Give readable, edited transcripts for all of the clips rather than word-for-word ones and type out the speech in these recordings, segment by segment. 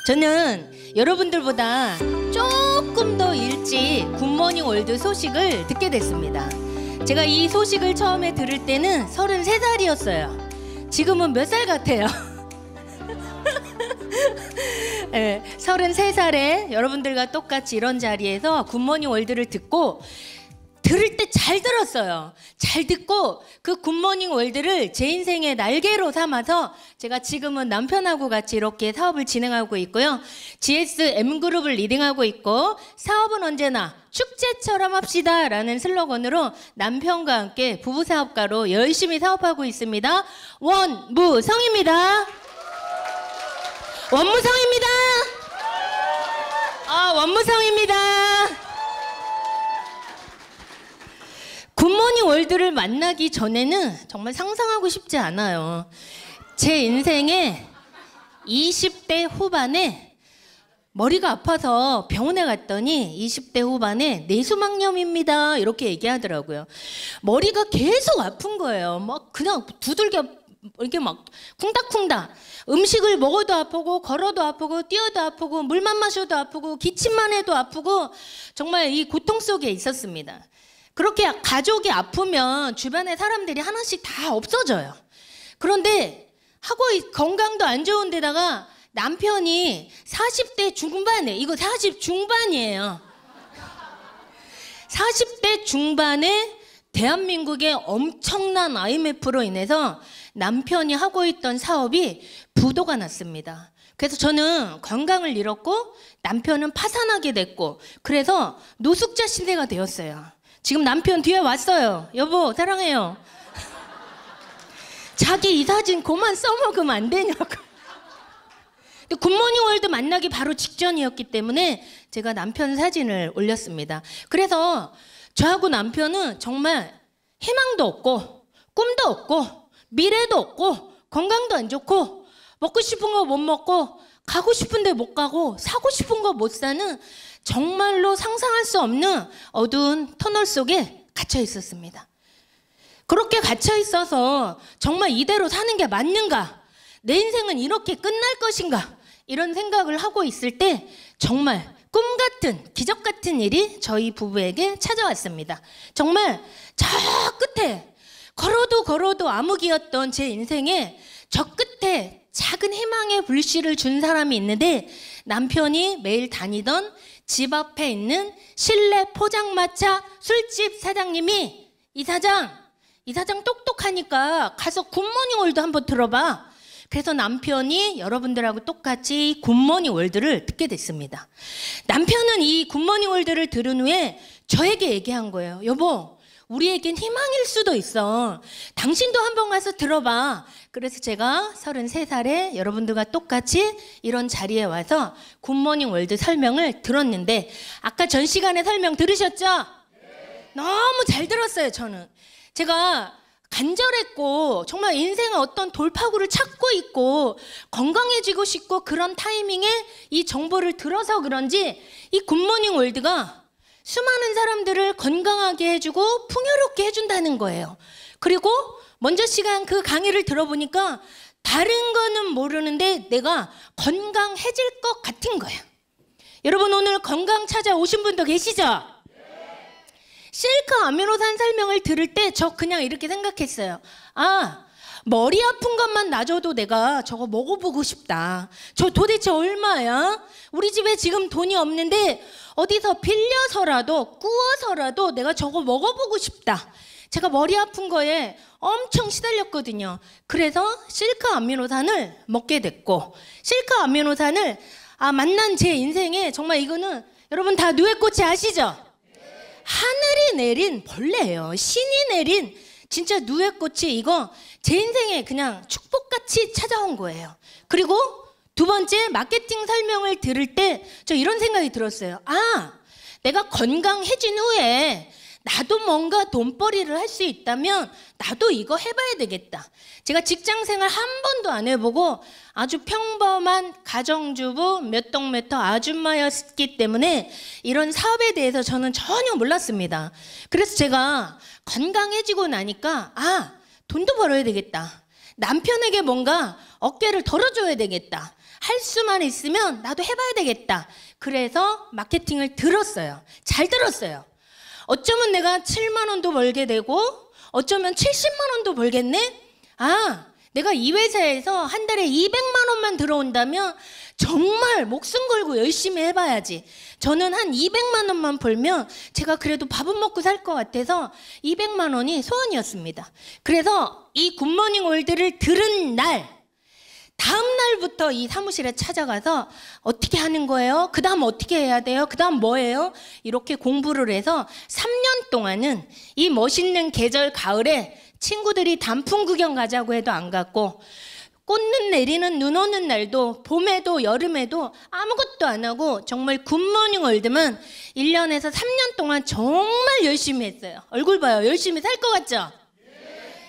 저는 여러분들보다 조금 더 일찍 굿모닝 월드 소식을 듣게 됐습니다. 제가 이 소식을 처음에 들을 때는 33살이었어요. 지금은 몇 살 같아요? 네, 33살에 여러분들과 똑같이 이런 자리에서 굿모닝 월드를 듣고 들을 때 잘 들었어요. 잘 듣고 그 굿모닝 월드를 제 인생의 날개로 삼아서 제가 지금은 남편하고 같이 이렇게 사업을 진행하고 있고요. GSM그룹을 리딩하고 있고 사업은 언제나 축제처럼 합시다 라는 슬로건으로 남편과 함께 부부사업가로 열심히 사업하고 있습니다. 원무성입니다. 원무성입니다. 원무성입니다. 굿모닝 월드를 만나기 전에는 정말 상상하고 싶지 않아요. 제 인생에 20대 후반에 머리가 아파서 병원에 갔더니 20대 후반에 뇌수막염입니다 이렇게 얘기하더라고요. 머리가 계속 아픈 거예요. 막 그냥 두들겨 이렇게 막 쿵닥쿵닥. 음식을 먹어도 아프고 걸어도 아프고 뛰어도 아프고 물만 마셔도 아프고 기침만 해도 아프고 정말 이 고통 속에 있었습니다. 그렇게 가족이 아프면 주변에 사람들이 하나씩 다 없어져요. 그런데 하고 건강도 안 좋은 데다가 남편이 40대 중반에, 이거 40 중반이에요. 40대 중반에 대한민국의 엄청난 IMF로 인해서 남편이 하고 있던 사업이 부도가 났습니다. 그래서 저는 건강을 잃었고 남편은 파산하게 됐고 그래서 노숙자 시대가 되었어요. 지금 남편 뒤에 왔어요. 여보 사랑해요. 자기 이 사진 그만 써먹으면 안 되냐고. 근데 굿모닝 월드 만나기 바로 직전이었기 때문에 제가 남편 사진을 올렸습니다. 그래서 저하고 남편은 정말 희망도 없고 꿈도 없고 미래도 없고 건강도 안 좋고 먹고 싶은 거 못 먹고 가고 싶은 데 못 가고 사고 싶은 거 못 사는 정말로 상상할 수 없는 어두운 터널 속에 갇혀 있었습니다. 그렇게 갇혀 있어서 정말 이대로 사는 게 맞는가? 내 인생은 이렇게 끝날 것인가? 이런 생각을 하고 있을 때 정말 꿈 같은 기적 같은 일이 저희 부부에게 찾아왔습니다. 정말 저 끝에 걸어도 암흑이었던 제 인생에 저 끝에 작은 희망의 불씨를 준 사람이 있는데 남편이 매일 다니던 집 앞에 있는 실내 포장마차 술집 사장님이 이 사장 똑똑하니까 가서 굿모닝 월드 한번 들어봐. 그래서 남편이 여러분들하고 똑같이 굿모닝 월드를 듣게 됐습니다. 남편은 이 굿모닝 월드를 들은 후에 저에게 얘기한 거예요. 여보, 우리에겐 희망일 수도 있어. 당신도 한번 가서 들어봐. 그래서 제가 33살에 여러분들과 똑같이 이런 자리에 와서 굿모닝 월드 설명을 들었는데 아까 전 시간에 설명 들으셨죠? 네. 너무 잘 들었어요. 저는 제가 간절했고 정말 인생의 어떤 돌파구를 찾고 있고 건강해지고 싶고 그런 타이밍에 이 정보를 들어서 그런지 이 굿모닝 월드가 수많은 사람들을 건강하게 해주고 풍요롭게 해준다는 거예요. 그리고 먼저 시간 그 강의를 들어보니까 다른 거는 모르는데 내가 건강해질 것 같은 거예요. 여러분 오늘 건강 찾아오신 분도 계시죠? 실크 아미노산 설명을 들을 때 저 그냥 이렇게 생각했어요. 머리 아픈 것만 놔줘도 내가 저거 먹어보고 싶다. 저 도대체 얼마야? 우리 집에 지금 돈이 없는데 어디서 빌려서라도 구워서라도 내가 저거 먹어보고 싶다. 제가 머리 아픈 거에 엄청 시달렸거든요. 그래서 실크 아미노산을 먹게 됐고 실크 아미노산을 만난 제 인생에 정말 이거는 여러분 다 누에꽃이 아시죠? 하늘이 내린 벌레예요. 신이 내린 진짜 누에꽃이 이거 제 인생에 그냥 축복같이 찾아온 거예요. 그리고 두 번째 마케팅 설명을 들을 때 저 이런 생각이 들었어요. 내가 건강해진 후에 나도 뭔가 돈벌이를 할 수 있다면 나도 이거 해봐야 되겠다. 제가 직장생활 한 번도 안 해보고 아주 평범한 가정주부 몇 동 몇 터 아줌마였기 때문에 이런 사업에 대해서 저는 전혀 몰랐습니다. 그래서 제가 건강해지고 나니까 돈도 벌어야 되겠다. 남편에게 뭔가 어깨를 덜어줘야 되겠다. 할 수만 있으면 나도 해봐야 되겠다. 그래서 마케팅을 들었어요. 잘 들었어요. 어쩌면 내가 7만 원도 벌게 되고 어쩌면 70만 원도 벌겠네? 아, 내가 이 회사에서 한 달에 200만 원만 들어온다면 정말 목숨 걸고 열심히 해봐야지. 저는 한 200만 원만 벌면 제가 그래도 밥은 먹고 살 것 같아서 200만 원이 소원이었습니다. 그래서 이 굿모닝 월드를 들은 날, 다음 날부터 이 사무실에 찾아가서 어떻게 하는 거예요? 그 다음 어떻게 해야 돼요? 그 다음 뭐예요? 이렇게 공부를 해서 3년 동안은 이 멋있는 계절 가을에 친구들이 단풍 구경 가자고 해도 안 갔고, 꽃눈 내리는 눈 오는 날도 봄에도 여름에도 아무것도 안 하고 정말 굿모닝 월드만 1년에서 3년 동안 정말 열심히 했어요. 얼굴 봐요. 열심히 살 것 같죠?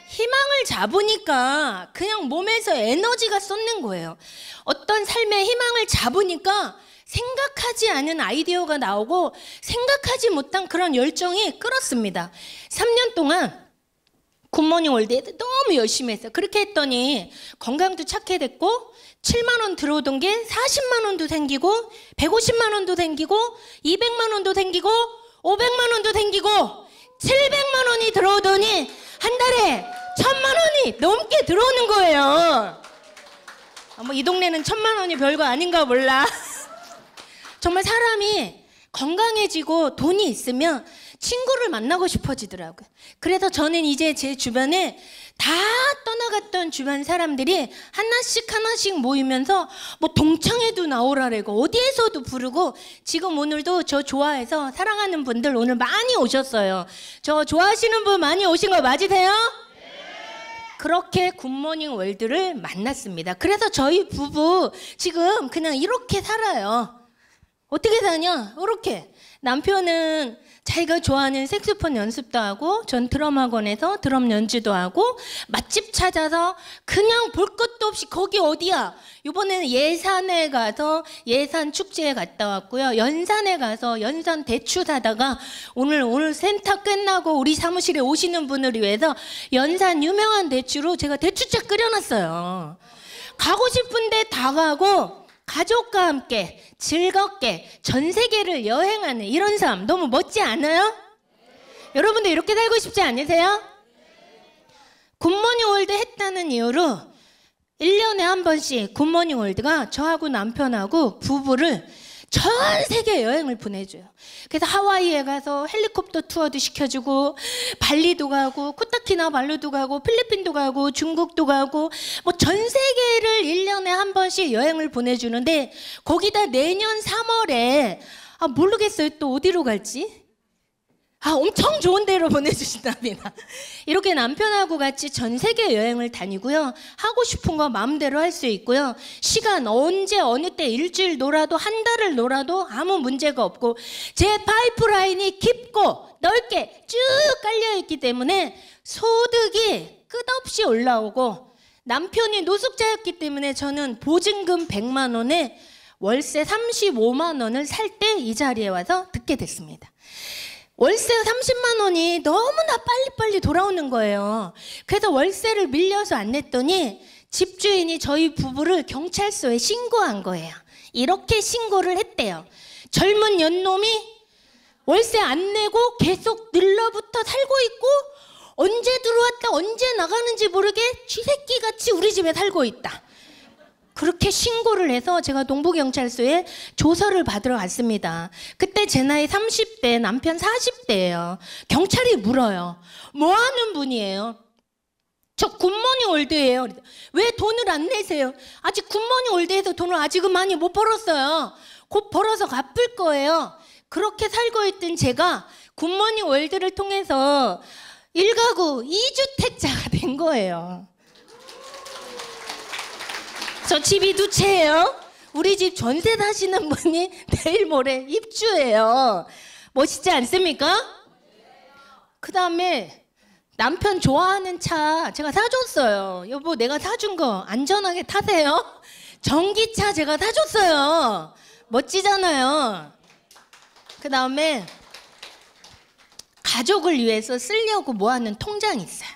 희망을 잡으니까 그냥 몸에서 에너지가 쏟는 거예요. 어떤 삶의 희망을 잡으니까 생각하지 않은 아이디어가 나오고 생각하지 못한 그런 열정이 끌었습니다. 3년 동안 굿모닝 월드에 너무 열심히 했어요. 그렇게 했더니 건강도 착해졌고 7만 원 들어오던 게 40만 원도 생기고 150만 원도 생기고 200만 원도 생기고 500만 원도 생기고 700만 원이 들어오더니 한 달에 1000만 원이 넘게 들어오는 거예요. 뭐 이 동네는 1000만 원이 별거 아닌가 몰라. 정말 사람이 건강해지고 돈이 있으면 친구를 만나고 싶어지더라고요. 그래서 저는 이제 제 주변에 다 떠나갔던 주변 사람들이 하나씩 모이면서 뭐 동창회도 나오라래고 어디에서도 부르고, 지금 오늘도 저 좋아해서 사랑하는 분들 오늘 많이 오셨어요. 저 좋아하시는 분 많이 오신 거 맞으세요? 그렇게 굿모닝 월드를 만났습니다. 그래서 저희 부부 지금 그냥 이렇게 살아요. 어떻게 사냐? 이렇게. 남편은 자기가 좋아하는 색소폰 연습도 하고, 전 드럼 학원에서 드럼 연주도 하고, 맛집 찾아서 그냥 볼 것도 없이 거기 어디야? 이번에는 예산에 가서 예산 축제에 갔다 왔고요. 연산에 가서 연산 대추 사다가 오늘 센터 끝나고 우리 사무실에 오시는 분을 위해서 연산 유명한 대추로 제가 대추차 끓여놨어요. 가고 싶은데 다 가고 가족과 함께 즐겁게 전 세계를 여행하는 이런 삶 너무 멋지 않아요? 여러분도 이렇게 살고 싶지 않으세요? 굿모닝 월드 했다는 이유로 1년에 한 번씩 굿모닝 월드가 저하고 남편하고 부부를 전 세계 여행을 보내줘요. 그래서 하와이에 가서 헬리콥터 투어도 시켜주고, 발리도 가고, 코타키나발루도 가고, 필리핀도 가고, 중국도 가고, 뭐 전 세계를 1년에 한 번씩 여행을 보내주는데, 거기다 내년 3월에 모르겠어요. 또 어디로 갈지? 엄청 좋은 데로 보내주신답니다. 이렇게 남편하고 같이 전 세계 여행을 다니고요. 하고 싶은 거 마음대로 할 수 있고요. 시간 언제 어느 때 일주일 놀아도 한 달을 놀아도 아무 문제가 없고, 제 파이프라인이 깊고 넓게 쭉 깔려있기 때문에 소득이 끝없이 올라오고, 남편이 노숙자였기 때문에 저는 보증금 100만 원에 월세 35만 원을 살 때 이 자리에 와서 듣게 됐습니다. 월세 30만 원이 너무나 빨리빨리 돌아오는 거예요. 그래서 월세를 밀려서 안 냈더니 집주인이 저희 부부를 경찰서에 신고한 거예요. 이렇게 신고를 했대요. 젊은 연놈이 월세 안 내고 계속 늘러붙어 살고 있고, 언제 들어왔다 언제 나가는지 모르게 쥐새끼같이 우리 집에 살고 있다. 그렇게 신고를 해서 제가 동부경찰서에 조서를 받으러 갔습니다. 그때 제 나이 30대, 남편 40대예요. 경찰이 물어요. 뭐 하는 분이에요? 저 굿모닝 월드예요. 왜 돈을 안 내세요? 아직 굿모닝 월드에서 돈을 아직은 많이 못 벌었어요. 곧 벌어서 갚을 거예요. 그렇게 살고 있던 제가 굿모닝 월드를 통해서 1가구 2주택자가 된 거예요. 저 집이 2채예요. 우리 집 전세 사시는 분이 내일 모레 입주해요. 멋있지 않습니까? 그 다음에 남편 좋아하는 차 제가 사줬어요. 여보, 내가 사준 거 안전하게 타세요. 전기차 제가 사줬어요. 멋지잖아요. 그 다음에 가족을 위해서 쓰려고 모아놓은 통장이 있어요.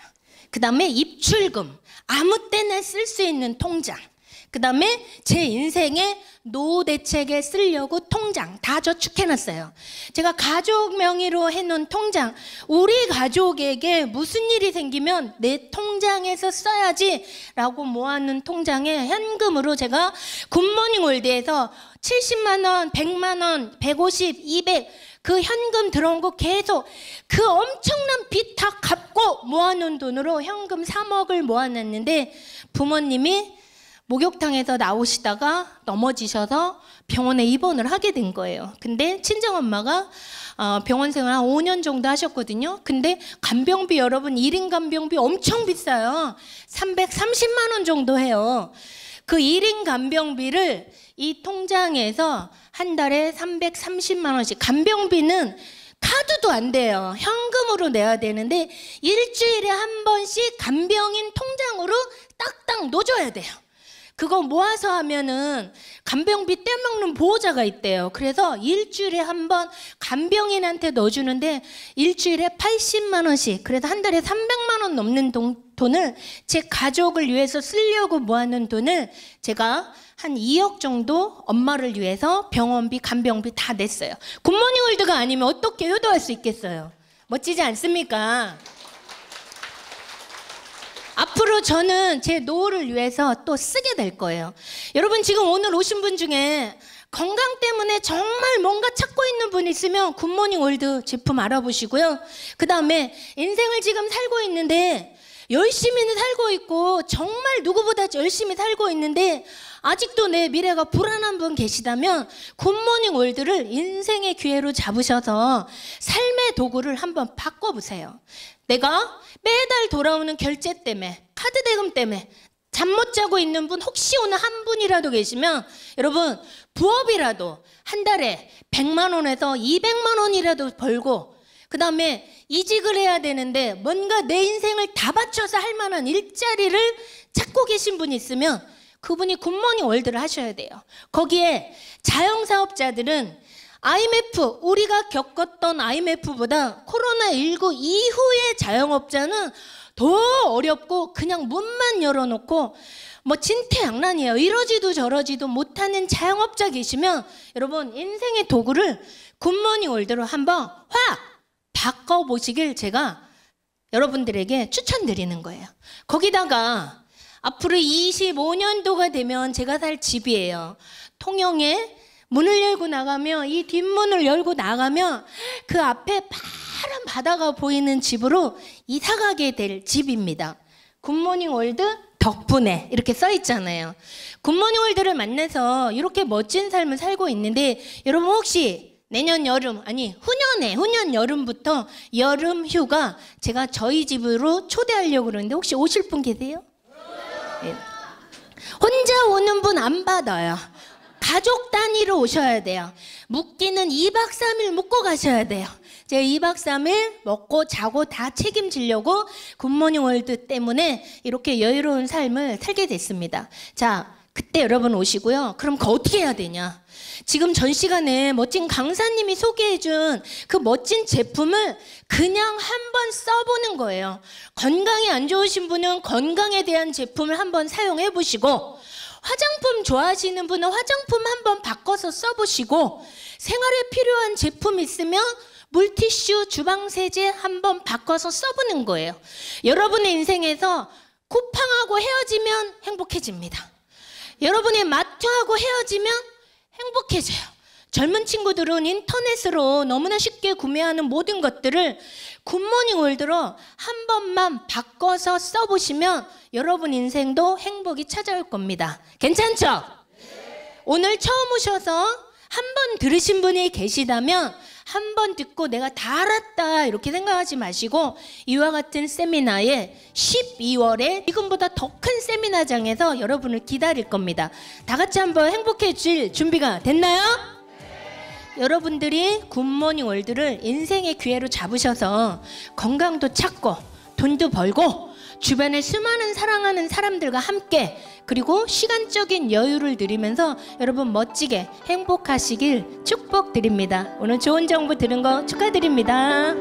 그 다음에 입출금, 아무 때나 쓸 수 있는 통장. 그 다음에 제 인생에 노후 대책에 쓰려고 통장 다 저축해놨어요. 제가 가족 명의로 해놓은 통장, 우리 가족에게 무슨 일이 생기면 내 통장에서 써야지 라고 모아놓은 통장에 현금으로 제가 굿모닝 월드에서 70만 원, 100만 원, 150, 200 그 현금 들어온 거 계속 그 엄청난 빚 다 갚고 모아놓은 돈으로 현금 3억을 모아놨는데 부모님이 목욕탕에서 나오시다가 넘어지셔서 병원에 입원을 하게 된 거예요. 근데 친정엄마가 병원 생활 한 5년 정도 하셨거든요. 근데 간병비 여러분 1인 간병비 엄청 비싸요. 330만 원 정도 해요. 그 1인 간병비를 이 통장에서 한 달에 330만 원씩, 간병비는 카드도 안 돼요. 현금으로 내야 되는데 일주일에 한 번씩 간병인 통장으로 딱딱 넣어줘야 돼요. 그거 모아서 하면은 간병비 떼먹는 보호자가 있대요. 그래서 일주일에 한 번 간병인한테 넣어주는데 일주일에 80만 원씩, 그래서 한 달에 300만 원 넘는 돈을 제 가족을 위해서 쓰려고 모아놓은 돈을 제가 한 2억 정도 엄마를 위해서 병원비, 간병비 다 냈어요. 굿모닝 월드가 아니면 어떻게 효도할 수 있겠어요? 멋지지 않습니까? 앞으로 저는 제 노후를 위해서 또 쓰게 될 거예요. 여러분 지금 오늘 오신 분 중에 건강 때문에 정말 뭔가 찾고 있는 분 있으면 굿모닝 월드 제품 알아보시고요. 그 다음에 인생을 지금 살고 있는데 열심히는 살고 있고 정말 누구보다 열심히 살고 있는데 아직도 내 미래가 불안한 분 계시다면 굿모닝 월드를 인생의 기회로 잡으셔서 삶의 도구를 한번 바꿔보세요. 내가 매달 돌아오는 결제 때문에, 카드 대금 때문에 잠 못 자고 있는 분 혹시 오늘 한 분이라도 계시면 여러분 부업이라도 한 달에 100만 원에서 200만 원이라도 벌고 그 다음에 이직을 해야 되는데 뭔가 내 인생을 다 바쳐서 할 만한 일자리를 찾고 계신 분이 있으면 그분이 굿모닝 월드를 하셔야 돼요. 거기에 자영사업자들은 IMF, 우리가 겪었던 IMF보다 코로나19 이후의 자영업자는 더 어렵고 그냥 문만 열어놓고 뭐 진퇴양난이에요. 이러지도 저러지도 못하는 자영업자 계시면 여러분 인생의 도구를 굿모닝 월드로 한번 확 바꿔보시길 제가 여러분들에게 추천드리는 거예요. 거기다가 앞으로 25년도가 되면 제가 살 집이에요. 통영에 문을 열고 나가면, 이 뒷문을 열고 나가면 그 앞에 파란 바다가 보이는 집으로 이사 가게 될 집입니다. 굿모닝 월드 덕분에 이렇게 써 있잖아요. 굿모닝 월드를 만나서 이렇게 멋진 삶을 살고 있는데 여러분 혹시 내년 여름, 아니 후년 여름부터 여름 휴가 제가 저희 집으로 초대하려고 그러는데 혹시 오실 분 계세요? 네. 혼자 오는 분 안 받아요. 가족 단위로 오셔야 돼요. 묵기는 2박 3일 묵고 가셔야 돼요. 제가 2박 3일 먹고 자고 다 책임지려고 굿모닝 월드 때문에 이렇게 여유로운 삶을 살게 됐습니다. 자, 그때 여러분 오시고요. 그럼 그거 어떻게 해야 되냐? 지금 전 시간에 멋진 강사님이 소개해준 그 멋진 제품을 그냥 한번 써보는 거예요. 건강이 안 좋으신 분은 건강에 대한 제품을 한번 사용해 보시고, 화장품 좋아하시는 분은 화장품 한번 바꿔서 써보시고, 생활에 필요한 제품 있으면 물티슈, 주방세제 한번 바꿔서 써보는 거예요. 여러분의 인생에서 쿠팡하고 헤어지면 행복해집니다. 여러분의 마트하고 헤어지면 행복해져요. 젊은 친구들은 인터넷으로 너무나 쉽게 구매하는 모든 것들을 굿모닝 월드로 한 번만 바꿔서 써보시면 여러분 인생도 행복이 찾아올 겁니다. 괜찮죠? 네. 오늘 처음 오셔서 한 번 들으신 분이 계시다면 한 번 듣고 내가 다 알았다 이렇게 생각하지 마시고 이와 같은 세미나에 12월에 지금보다 더 큰 세미나장에서 여러분을 기다릴 겁니다. 다 같이 한번 행복해질 준비가 됐나요? 네. 여러분들이 굿모닝 월드를 인생의 기회로 잡으셔서 건강도 찾고 돈도 벌고 주변에 수많은 사랑하는 사람들과 함께 그리고 시간적인 여유를 누리면서 여러분 멋지게 행복하시길 축복드립니다. 오늘 좋은 정보 들은 거 축하드립니다.